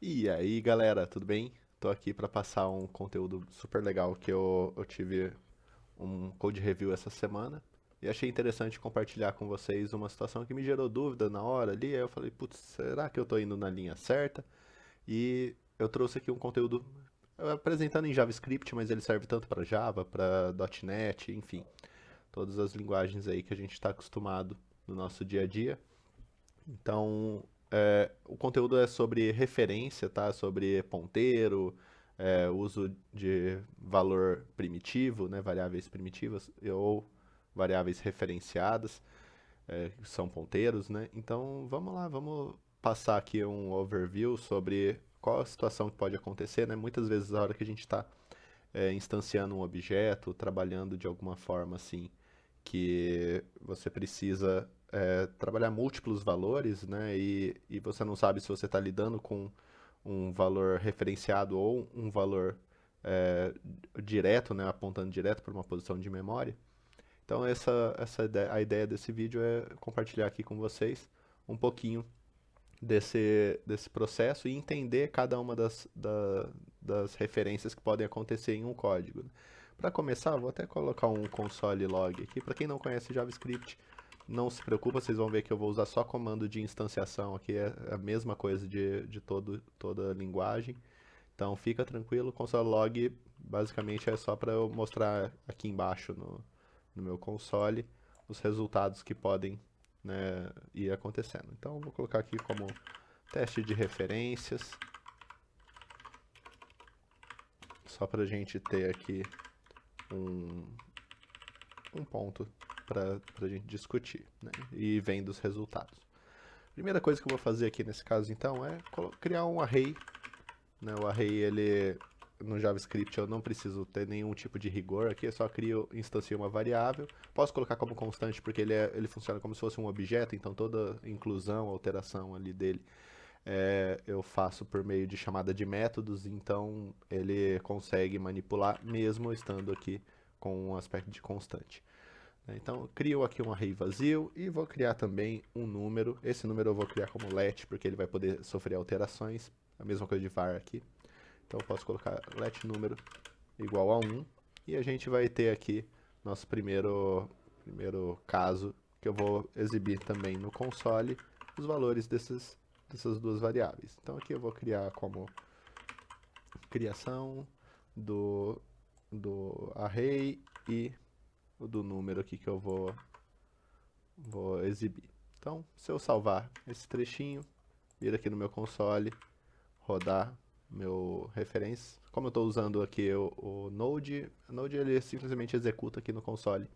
E aí, galera, tudo bem? Tô aqui para passar um conteúdo super legal que eu tive um code review essa semana e achei interessante compartilhar com vocês uma situação que me gerou dúvida na hora ali. Aí eu falei, putz, será que eu tô indo na linha certa? E eu trouxe aqui um conteúdo apresentando em JavaScript, mas ele serve tanto para Java, para .NET, enfim, todas as linguagens aí que a gente está acostumado no nosso dia a dia. Então, o conteúdo é sobre referência, tá? Sobre ponteiro, uso de valor primitivo, né? Variáveis primitivas ou variáveis referenciadas, que são ponteiros, né? Então, vamos lá, vamos passar aqui um overview sobre qual a situação que pode acontecer, né? Muitas vezes, a hora que a gente está instanciando um objeto, trabalhando de alguma forma assim, que você precisa trabalhar múltiplos valores, né? E você não sabe se você está lidando com um valor referenciado ou um valor é, direto, né? Apontando direto para uma posição de memória. Então a ideia desse vídeo é compartilhar aqui com vocês um pouquinho desse processo e entender cada uma das referências que podem acontecer em um código. Para começar, vou até colocar um console log aqui. Para quem não conhece JavaScript, não se preocupa, vocês vão ver que eu vou usar só comando de instanciação aqui, é a mesma coisa de toda a linguagem. Então fica tranquilo, console log basicamente é só para eu mostrar aqui embaixo no meu console os resultados que podem, né, ir acontecendo. Então vou colocar aqui como teste de referências, só para a gente ter aqui um, um ponto para a gente discutir, né, e vendo os resultados. Primeira coisa que eu vou fazer aqui nesse caso então é criar um array, né, o array ele no JavaScript eu não preciso ter nenhum tipo de rigor aqui, eu só crio, instancio uma variável. Posso colocar como constante porque ele funciona como se fosse um objeto, então toda inclusão, alteração ali dele eu faço por meio de chamada de métodos, então ele consegue manipular mesmo estando aqui com um aspecto de constante. Então, eu crio aqui um array vazio e vou criar também um número. Esse número eu vou criar como let, porque ele vai poder sofrer alterações. A mesma coisa de var aqui. Então, eu posso colocar let número igual a 1. E a gente vai ter aqui nosso primeiro caso, que eu vou exibir também no console os valores dessas duas variáveis. Então, aqui eu vou criar como criação do, do array e o do número aqui que eu vou exibir. Então, se eu salvar esse trechinho, vir aqui no meu console, rodar meu referência. Como eu estou usando aqui o Node ele simplesmente executa aqui no console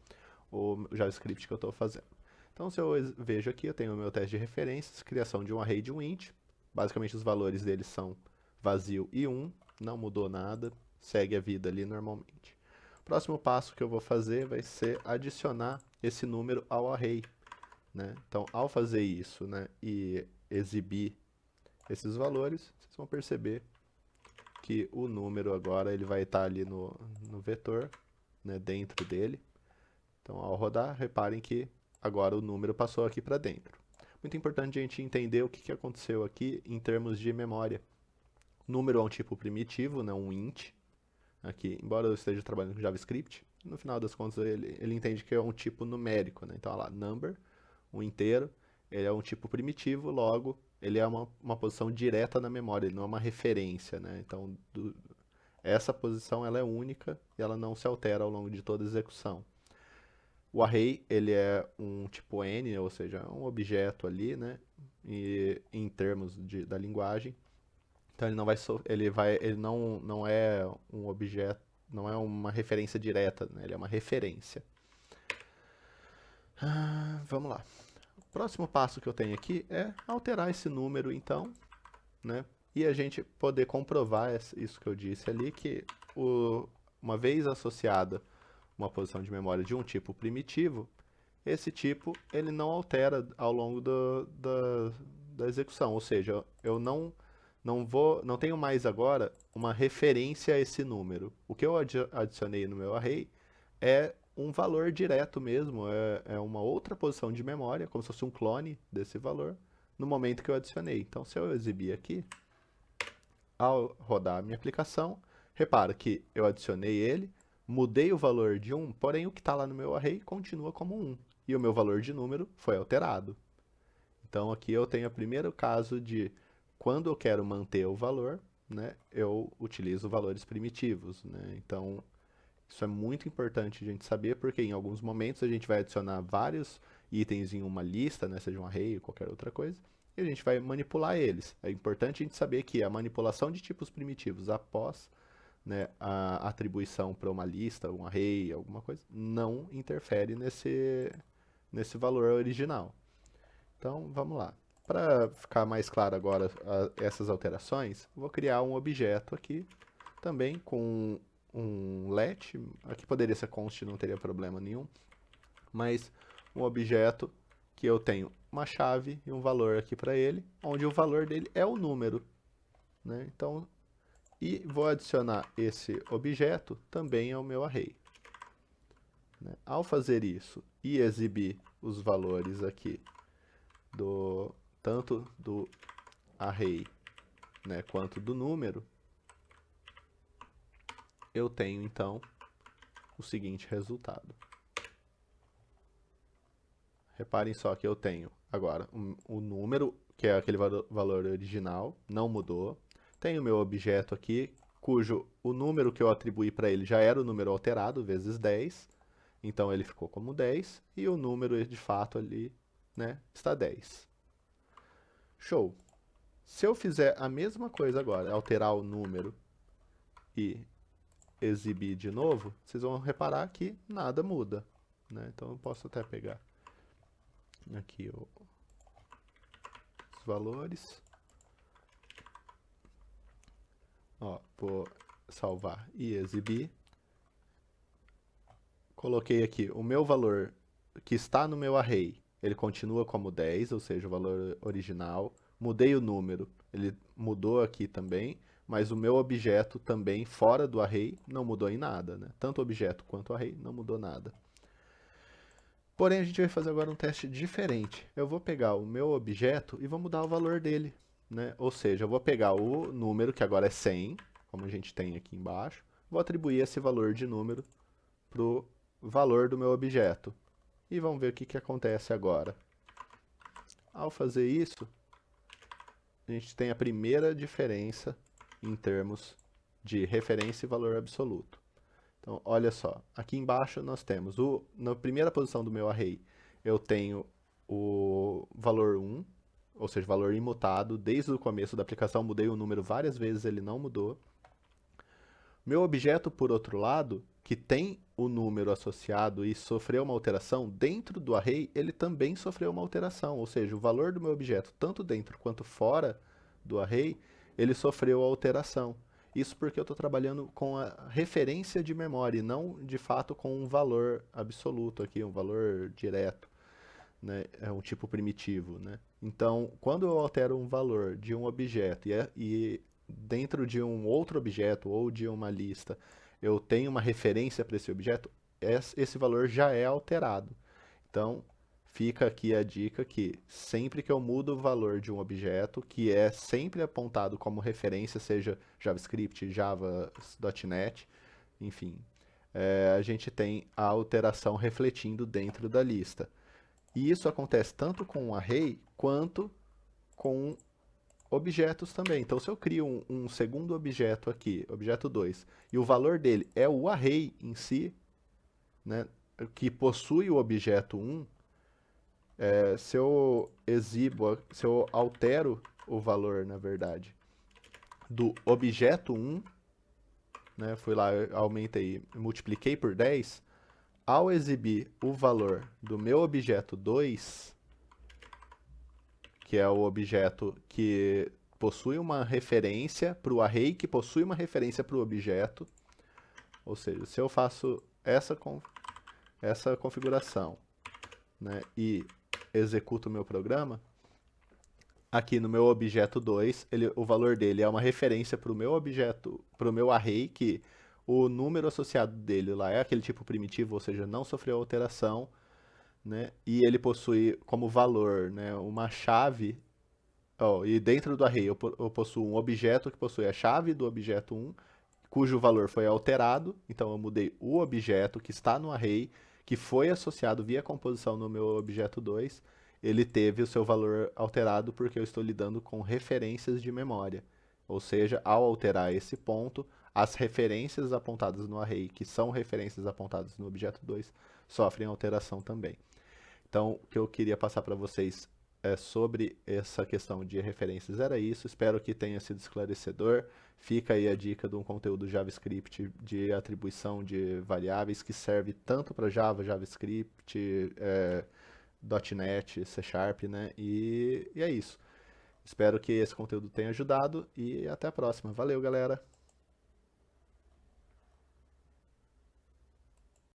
o JavaScript que eu estou fazendo. Então, se eu vejo aqui, eu tenho o meu teste de referências, criação de um array de um int. Basicamente, os valores deles são vazio e 1, não mudou nada, segue a vida ali normalmente. O próximo passo que eu vou fazer vai ser adicionar esse número ao array, né? Então, ao fazer isso, né, e exibir esses valores, vocês vão perceber que o número agora ele vai estar ali no vetor, né, dentro dele. Então, ao rodar, reparem que agora o número passou aqui para dentro. Muito importante a gente entender o que aconteceu aqui em termos de memória. O número é um tipo primitivo, né, um int. Aqui, embora eu esteja trabalhando com JavaScript, no final das contas ele entende que é um tipo numérico. Né? Então, olha lá, number, um inteiro, ele é um tipo primitivo, logo ele é uma posição direta na memória, ele não é uma referência. Né? Então, essa posição ela é única e ela não se altera ao longo de toda a execução. O array, ele é um tipo N, ou seja, é um objeto ali, né? E em termos da linguagem. Então ele não é um objeto, não é uma referência direta, né? Ele é uma referência. Vamos lá. O próximo passo que eu tenho aqui é alterar esse número, então, né? E a gente poder comprovar isso que eu disse ali, que uma vez associada uma posição de memória de um tipo primitivo, esse tipo ele não altera ao longo da execução, ou seja, eu não tenho mais agora uma referência a esse número. O que eu adicionei no meu array é um valor direto mesmo, é uma outra posição de memória, como se fosse um clone desse valor, no momento que eu adicionei. Então, se eu exibir aqui, Ao rodar a minha aplicação, repara que eu adicionei ele, mudei o valor de 1, porém o que está lá no meu array continua como 1. E o meu valor de número foi alterado. Então aqui eu tenho o primeiro caso de quando eu quero manter o valor, né, eu utilizo valores primitivos, né? Então isso é muito importante a gente saber, porque em alguns momentos a gente vai adicionar vários itens em uma lista, né, seja um array ou qualquer outra coisa, e a gente vai manipular eles. É importante a gente saber que a manipulação de tipos primitivos após, né, a atribuição para uma lista, um array, alguma coisa, não interfere nesse valor original. Então, vamos lá. Para ficar mais claro agora essas alterações, vou criar um objeto aqui, também com um let, aqui poderia ser const, não teria problema nenhum, mas um objeto que eu tenho uma chave e um valor aqui para ele, onde o valor dele é o número, né? Então, e vou adicionar esse objeto também ao meu array, né? Ao fazer isso e exibir os valores aqui tanto do array, né, quanto do número, eu tenho então o seguinte resultado. Reparem só que eu tenho agora o número, que é aquele valor original, não mudou. Tenho o meu objeto aqui, cujo o número que eu atribuí para ele já era o número alterado, vezes 10. Então ele ficou como 10, e o número de fato ali, né, está 10. Show! Se eu fizer a mesma coisa agora, alterar o número e exibir de novo, vocês vão reparar que nada muda, né? Então eu posso até pegar aqui os valores. Ó, vou salvar e exibir. Coloquei aqui o meu valor que está no meu array, ele continua como 10, ou seja, o valor original. Mudei o número, ele mudou aqui também, mas o meu objeto também fora do array não mudou em nada, né? Tanto o objeto quanto o array não mudou nada. Porém, a gente vai fazer agora um teste diferente. Eu vou pegar o meu objeto e vou mudar o valor dele, né? Ou seja, eu vou pegar o número, que agora é 100, como a gente tem aqui embaixo, vou atribuir esse valor de número para o valor do meu objeto. E vamos ver o que acontece agora. Ao fazer isso, a gente tem a primeira diferença em termos de referência e valor absoluto. Então, olha só, aqui embaixo nós temos, na primeira posição do meu array, eu tenho o valor 1, ou seja, valor imutado, desde o começo da aplicação, mudei o número várias vezes, ele não mudou. Meu objeto, por outro lado, que tem o número associado e sofreu uma alteração, dentro do array, ele também sofreu uma alteração, ou seja, o valor do meu objeto, tanto dentro quanto fora do array, ele sofreu alteração. Isso porque eu estou trabalhando com a referência de memória e não, de fato, com um valor absoluto aqui, um valor direto, né? É um tipo primitivo, né? Então, quando eu altero um valor de um objeto e dentro de um outro objeto ou de uma lista, eu tenho uma referência para esse objeto, esse valor já é alterado. Então, fica aqui a dica que sempre que eu mudo o valor de um objeto, que é sempre apontado como referência, seja JavaScript, Java, .NET, enfim, a gente tem a alteração refletindo dentro da lista. E isso acontece tanto com um array quanto com objetos também. Então, se eu crio um segundo objeto aqui, objeto 2, e o valor dele é o array em si, né, que possui o objeto 1, se eu altero o valor, na verdade, do objeto 1, né, fui lá, aumentei, multipliquei por 10, ao exibir o valor do meu objeto 2, que é o objeto que possui uma referência para o array, que possui uma referência para o objeto, ou seja, se eu faço essa configuração, né, e executo o meu programa, aqui no meu objeto 2, o valor dele é uma referência para o meu objeto, para o meu array, que o número associado dele lá é aquele tipo primitivo, ou seja, não sofreu alteração, né? E ele possui como valor, né, uma chave Ó, e dentro do array eu possuo um objeto que possui a chave do objeto um, cujo valor foi alterado. Então eu mudei o objeto que está no array, que foi associado via composição no meu objeto 2. Ele teve o seu valor alterado porque eu estou lidando com referências de memória. Ou seja, ao alterar esse ponto, as referências apontadas no array, que são referências apontadas no objeto 2, sofrem alteração também. Então, o que eu queria passar para vocês sobre essa questão de referências era isso. Espero que tenha sido esclarecedor. Fica aí a dica de um conteúdo JavaScript de atribuição de variáveis que serve tanto para Java, JavaScript, .NET, C Sharp, né? E é isso. Espero que esse conteúdo tenha ajudado e até a próxima. Valeu, galera!